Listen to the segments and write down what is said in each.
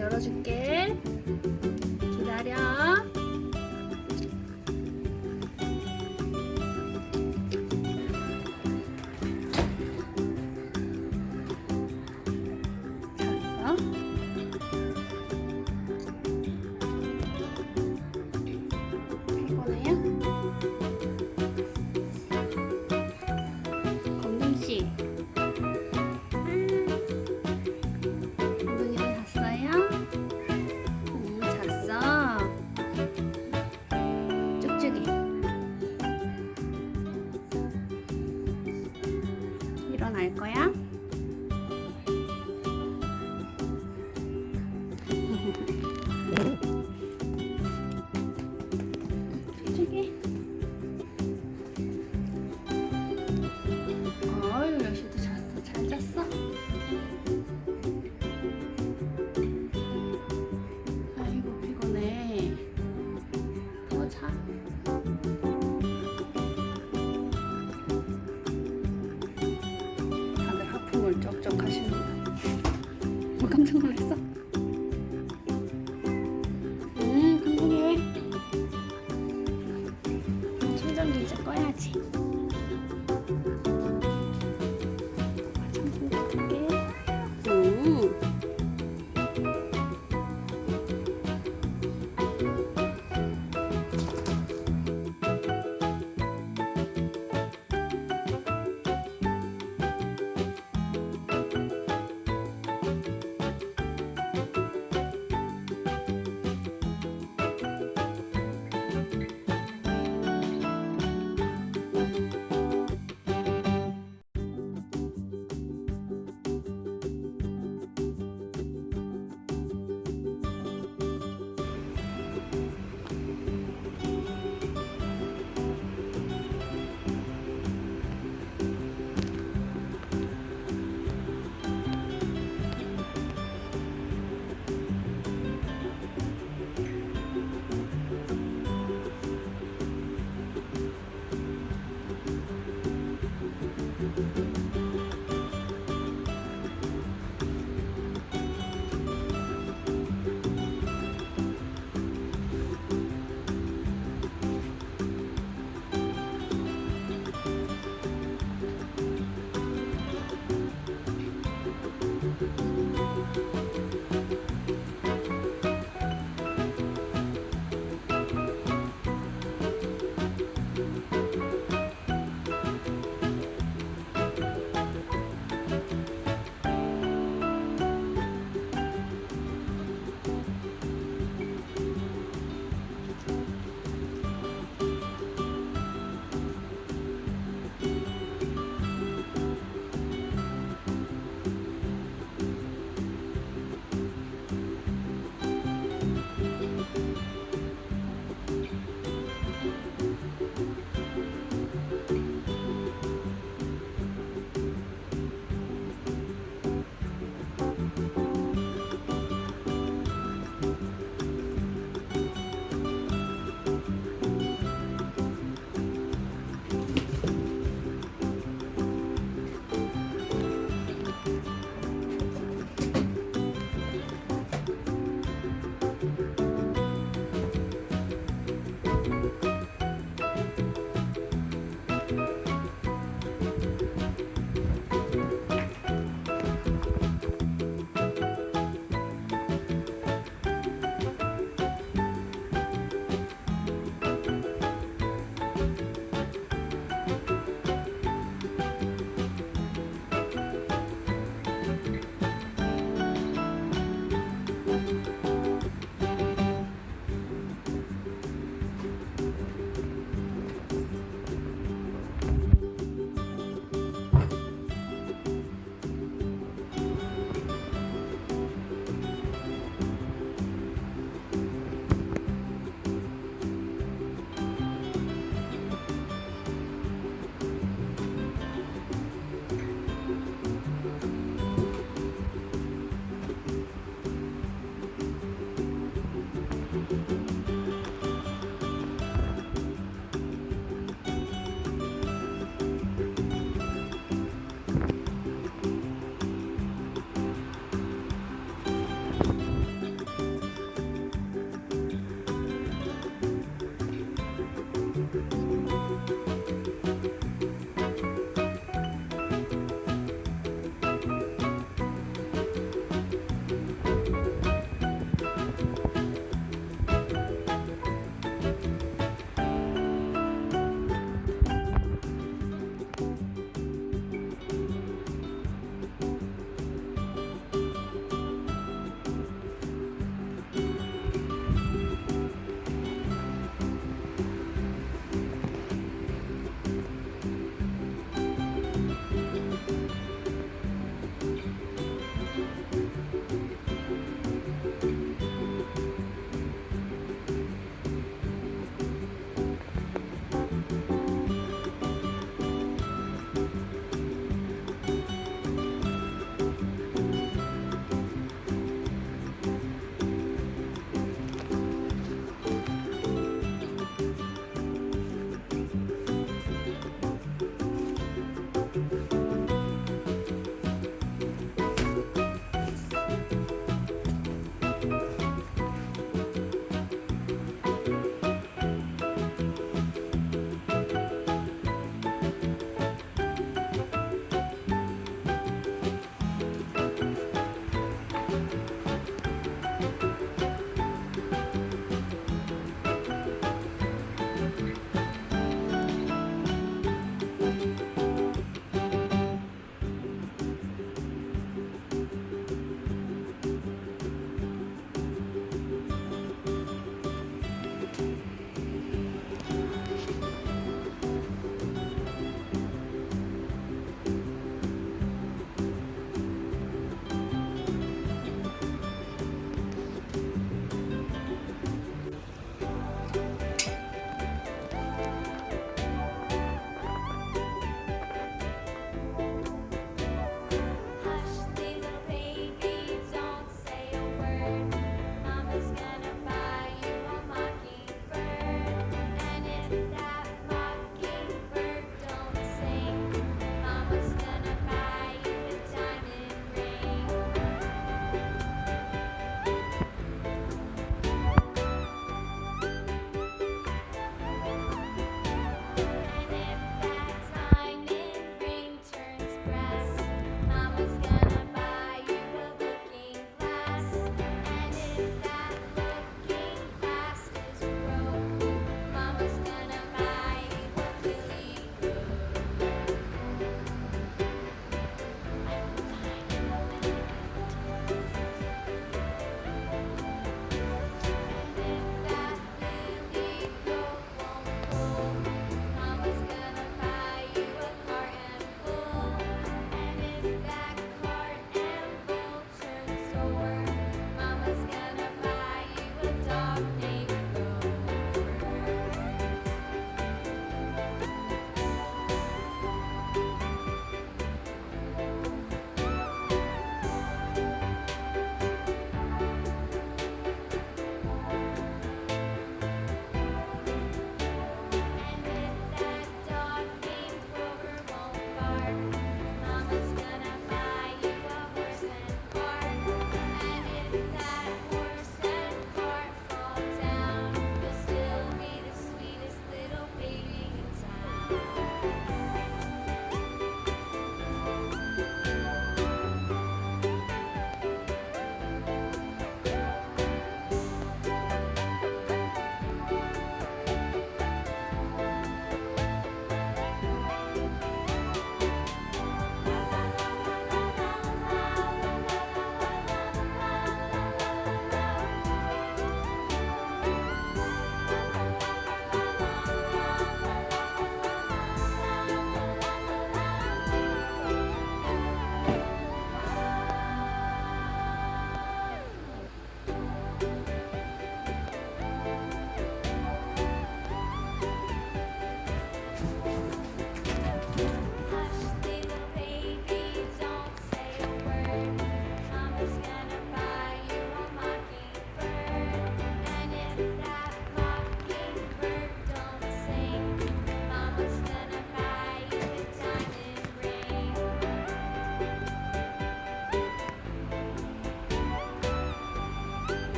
열어줄게. 기다려. 잤어? 피곤해요? 검둥씨. 검둥이도 잤어요? 잤어. 쭉쭉이. 일어날 거야? 쭉쭉이. 어유, 여시도 잤어. 잘 잤어? 아이고, 피곤해. 더 자. 다들 하품을 쩍쩍 하시는구나. 깜짝 놀랐어. 한국에 충전기 이제 꺼야지. 화장품 닦을게.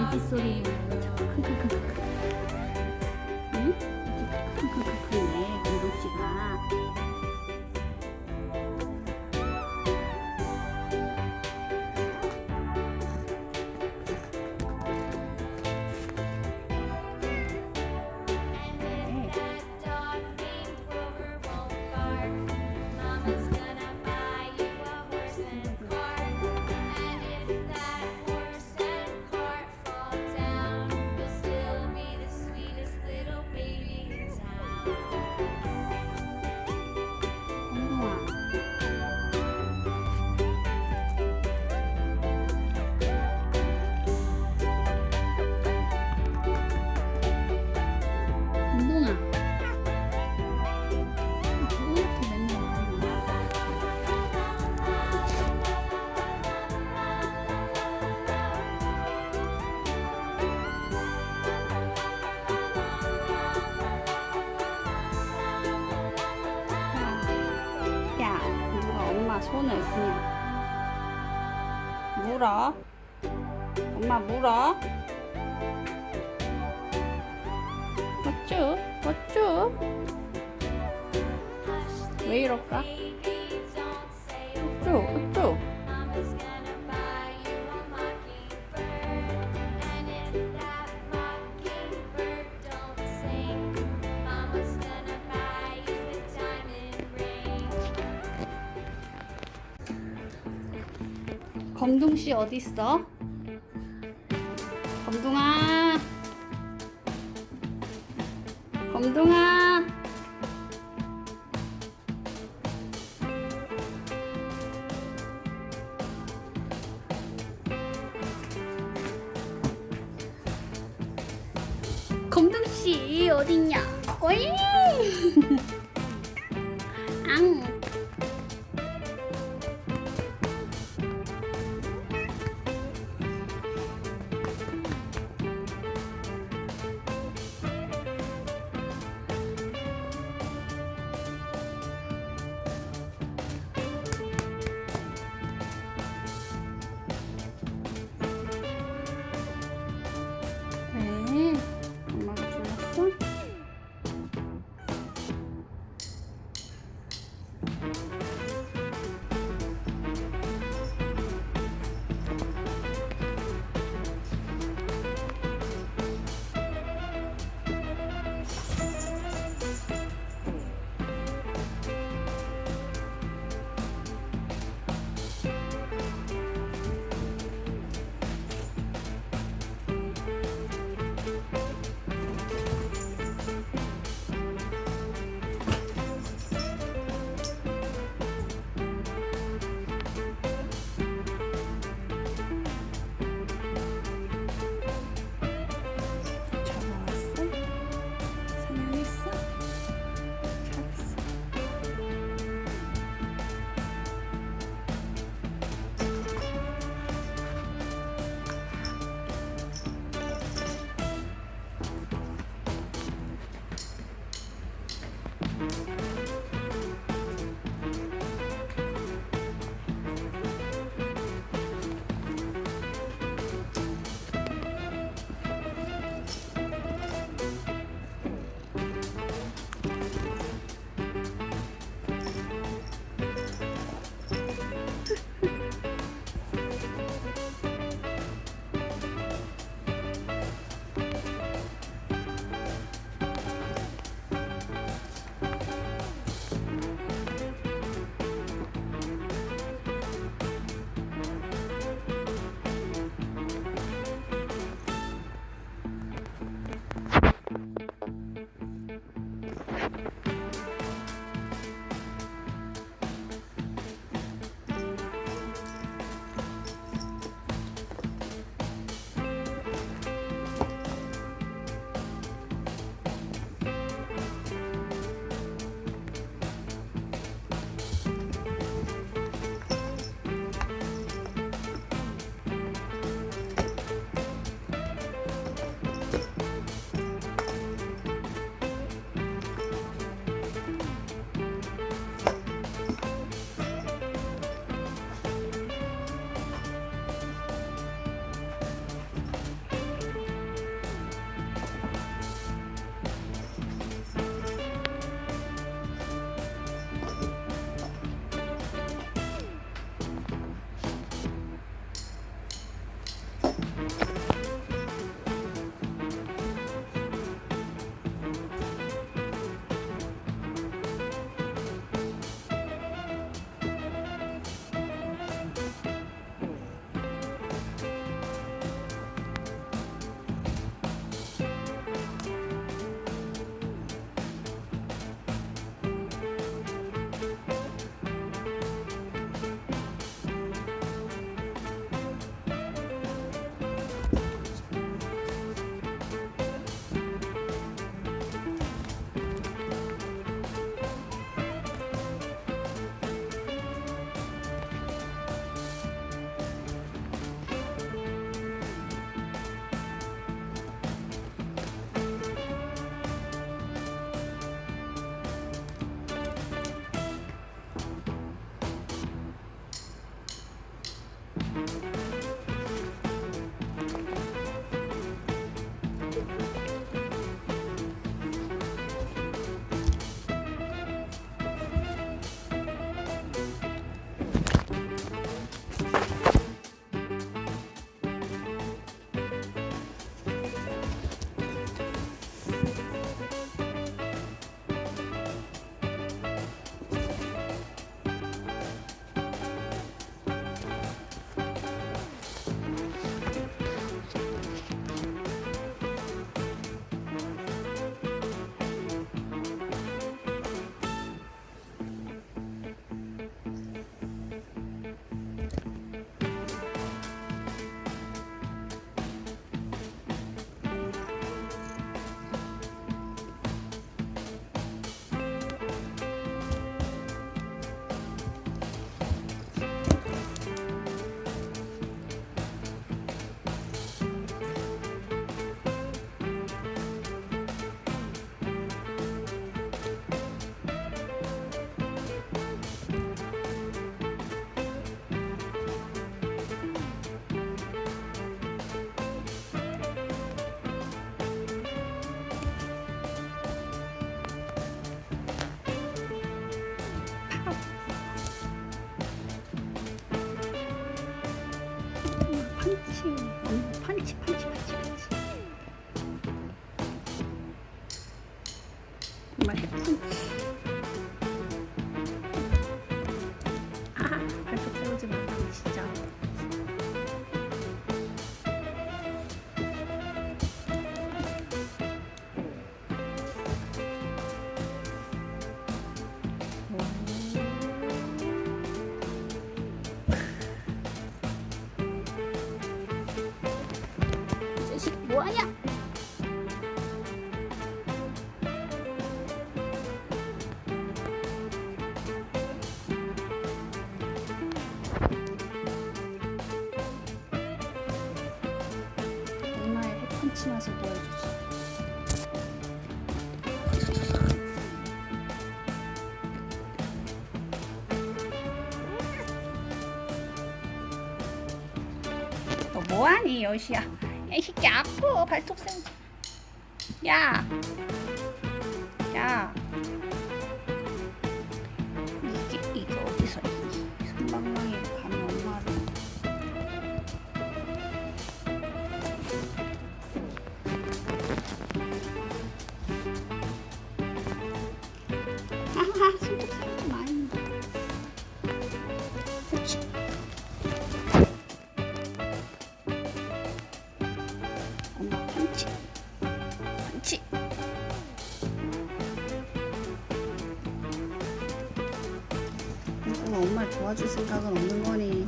돼지 소리 자꾸 킁킁킁킁. 응? 킁킁킁킁네 공동씨가. 손을 그냥 물어. 엄마 물어. 어쭈 어쭈. 왜 이럴까? 어쭈 어쭈. 검둥씨 어딨어? 검둥아, 검둥아. 검둥씨 어딨냐? 오잉. 앙. 엄마가 불렀어? 정말 해펀치. 아, 발톱 세우지 마, 진짜. 자식 뭐하냐? 엄마의 해펀치 맛을 보여주지. 너 뭐하니 여시야? 야, 이 새끼 아파. 발톱 세우지. 야, 야. 이게 어디서 이 손방망이로 감히 엄마를. 아하, 손톱 세우지 마. 그렇지. 엄마 펀치. 펀치. 이거 엄마를 도와줄 생각은 없는 거니.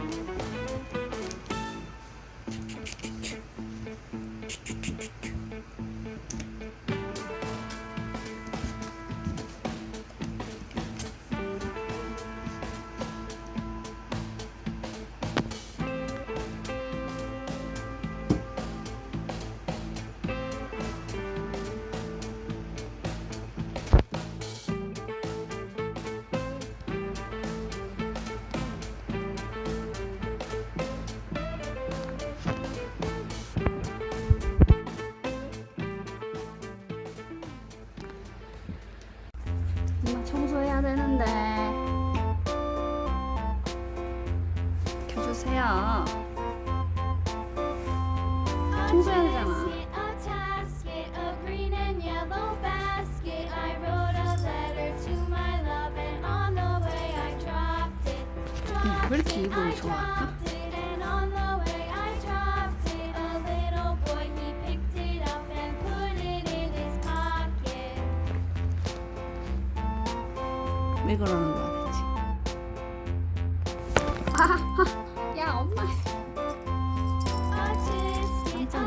엄마 청소해야 되는데 켜주세요. 청소해야 되잖아. 왜 이렇게 이불을 좋아할까? 왜 그러는 거야 대체? 야 엄마. 깜짝 놀랐네 진짜.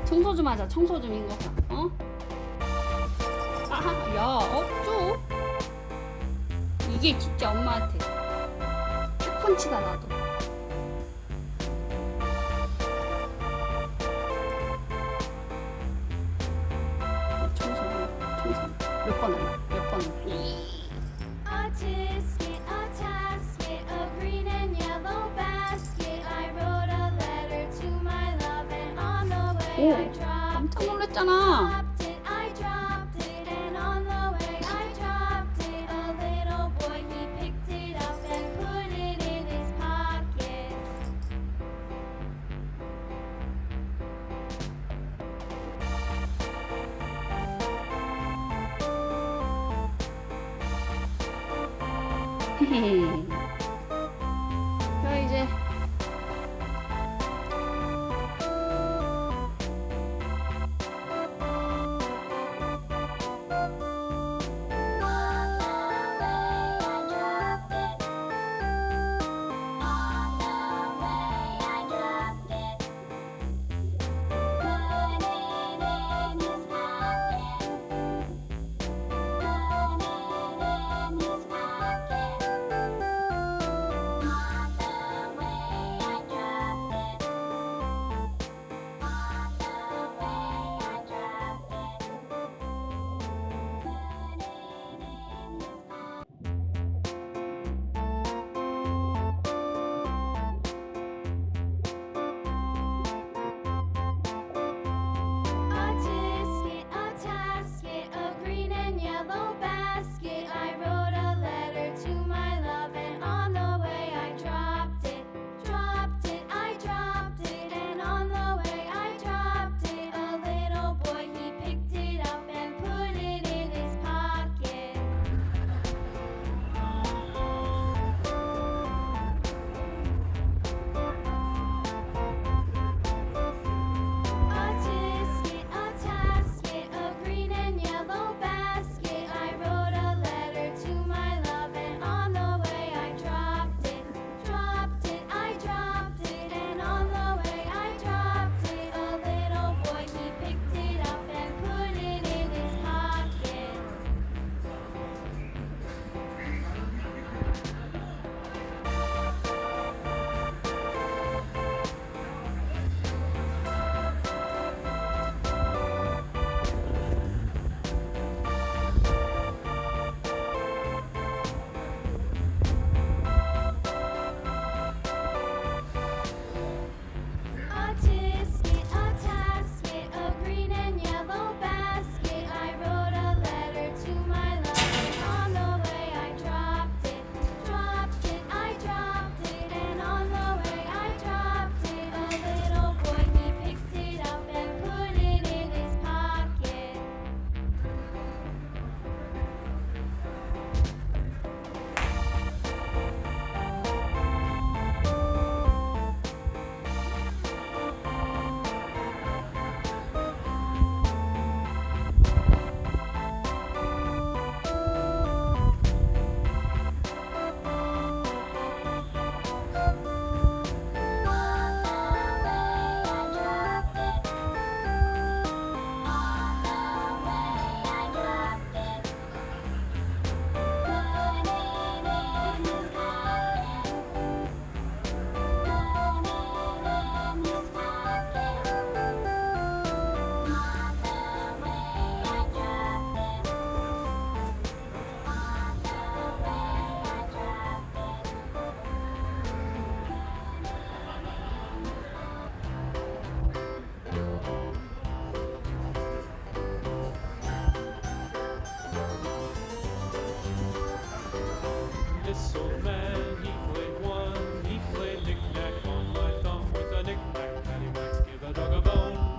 청소 좀 하자. 청소 좀 인거 어? 야, 어쭈? 이게 진짜 엄마한테 펀치다 나도. 청소 몇 번 했나? 몇 번 했나? 오, 깜짝 놀랐잖아. 헤헤. 자 이제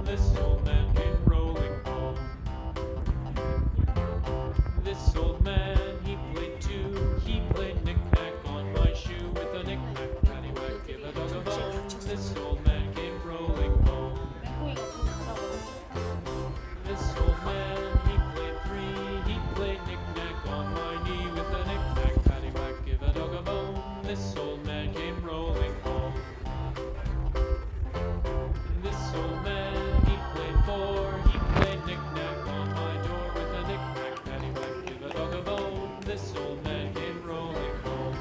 this old man came rolling home. This old man, he played too. He played knick-knack on my shoe with a knick-knack, paddywhack, give a dog a bone. This old man came rolling home. This old man, he played three. He played knick-knack on my knee with a knick-knack, paddywhack, give a dog a bone. This old man came rolling home. This old man, he played four. He played knick-knack on my door with a knick-knack, paddywhack, give a dog a bone. This old man came rolling home.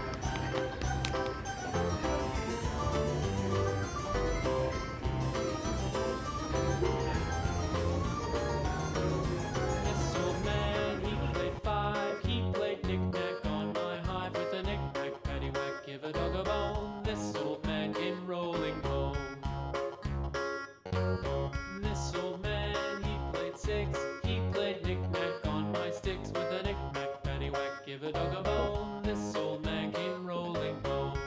This old man, he played five. He played knick-knack on my hive with a knick-knack, paddywhack, give a dog a bone. This old man came rolling home. This old man, he played six. He played knick-knack on my sticks with a knick-knack, paddywhack, give a dog a bone. This old man came rolling home.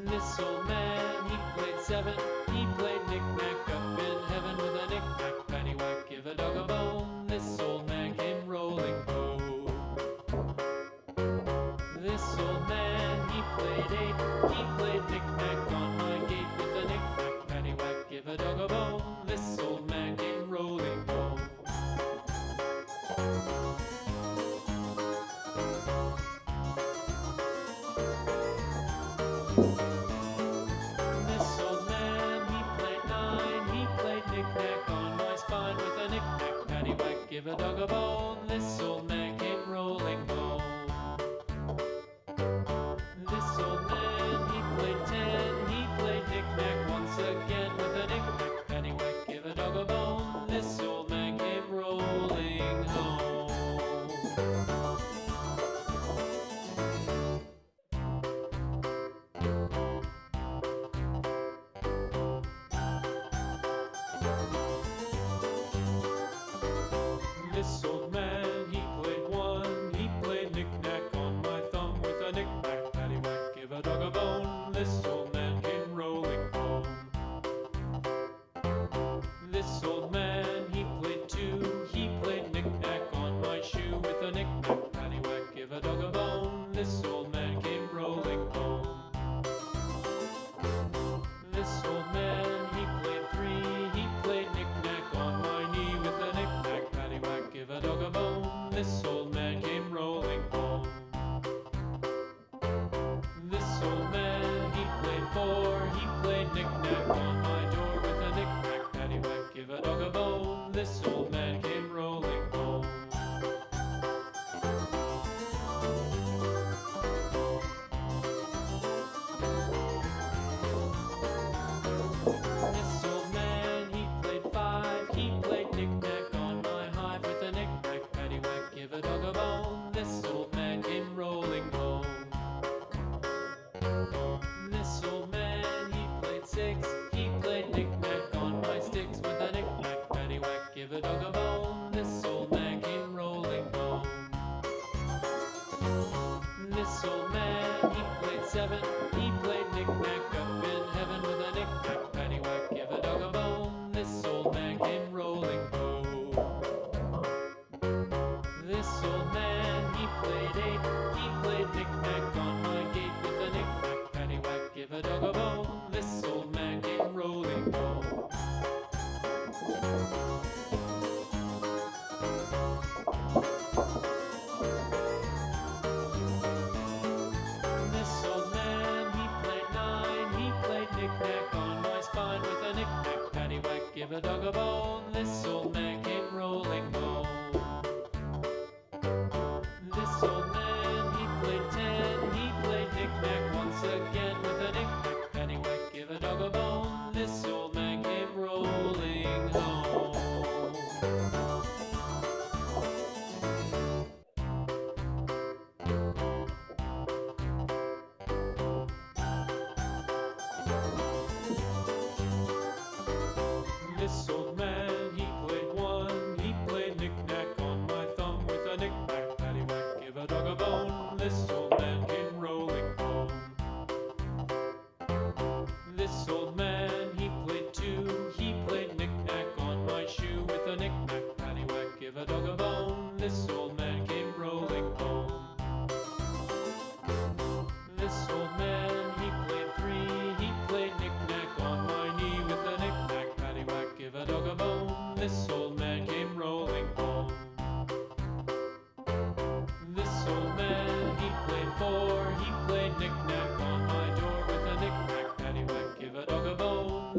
This old man, he played seven. He played knick-knack up in heaven with a knick-knack, paddywhack, give a dog a bone. This old man came rolling home. This old man, he played eight. He played knick-knack on my gate with a knick-knack, paddywhack, give a dog a bone. This old man came rolling home. This old man, he played nine. He played knick-knack on my spine with a knick-knack, paddywhack, give a dog a bone. This old man came rolling home. This old man, he played ten. He played knick-knack once again with a knick-knack, paddywhack, give a dog a bone. This old man came rolling home. This old man, he played one. He played knick-knack on my thumb with a knick-knack, paddywhack, give a dog a bone. This old man came rolling home. This old man, he played two. He played knick-knack on my shoe with a knick-knack, paddywhack, give a dog a bone. This old man came rolling home. This old man, he played three. He played knick-knack on my knee with a knick-knack, paddywhack, give a dog a bone. This old man came rolling home. This old man, he played four. He played knick-knack on my door with a knick-knack, paddywhack, give a dog a bone. This old man came rolling home. This old man, he played five. He played knick-knack on my hive with a knick-knack, paddywhack, give a dog a bone. This old man came rolling home. This old man, he played six. He played knick-knack on my sticks with a knick-knack, paddywhack, give a dog a bone. This old man came rolling home. This old man, he played seven. He played knick-knack up in heaven with a knick-knack, paddywhack, give a dog a bone. This old man came rolling home. This old man, he played eight. He played knick-knack on my gate with a knick-knack, paddywhack, give a dog a bone. This old man came rolling home. This old man, he played nine. He played knick-knack on my spine with a knick-knack, paddywhack, give a dog a bone. This old man came rolling home. This old man, he played ten. He played knick-knack once again with a knick-knack, paddywhack, give a dog a bone. This old man came rolling home. This old man,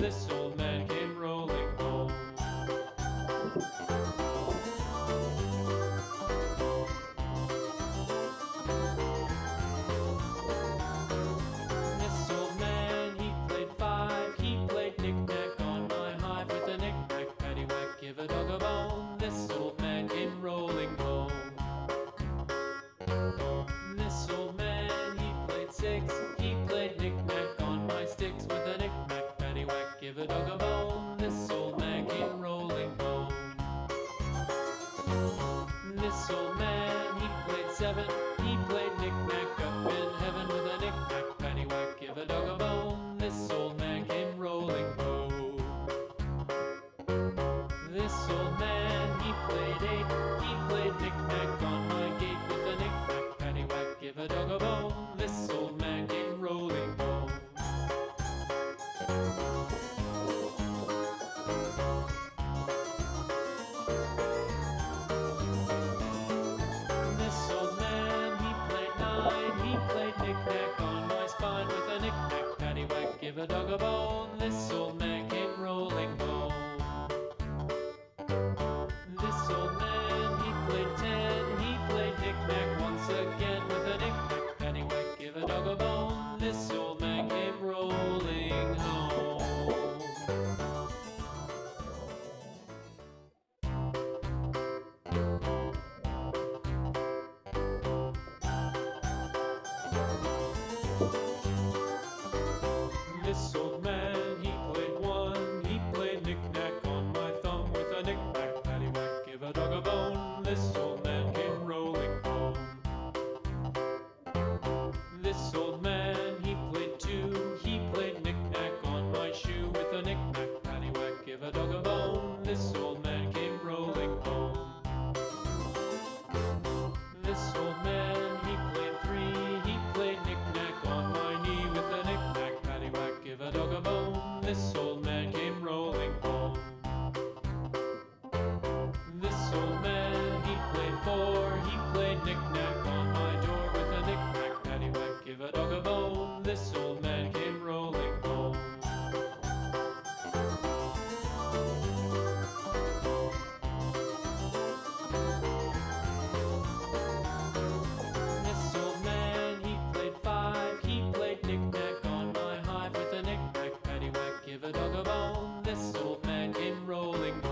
This old man came rolling home. This old man, he played five. He played knick-knack on my hive with a knick-knack, paddywhack, give a dog a bone. This old man came rolling home. This old man, he played six. He played knick-knack on my sticks with a knick-knack, paddywhack, give a dog a bone. This old man came rolling home. This old man, he played seven. He played knick-knack up in heaven with a knick-knack, paddywhack, give a dog a bone. This old man came rolling home. This old man, he played eight. He played knick-knack on my gate with a knick-knack, paddywhack, give a dog a bone. This old man came rolling home. This old man, he played nine. He played knick-knack on my spine with a knick-knack, paddywhack, give a dog a bone. This old man came rolling home. This old man, he played ten. He played knick-knack once again with a knick-knack, paddywhack, give a dog a bone. This old man came rolling home. This old man, he played one. He played knick-knack on my thumb with a knick-knack, paddywhack, give a dog a bone. This old man came rolling home. This old man, he played two. He played knick-knack on my shoe with a knick-knack, paddywhack, give a dog a bone. This old man came rolling home. This old man, he played three. He played knick-knack on my knee with a knick-knack, paddywhack, give a dog a bone. This old man came rolling home. This old man, he played four. He played knick-knack on my door with a knick-knack, paddywhack, give a dog a bone. This old man came rolling home. This old man, he played five. He played knick-knack on my hive with a knick-knack, paddywhack, give a dog a bone. This old man came rolling home.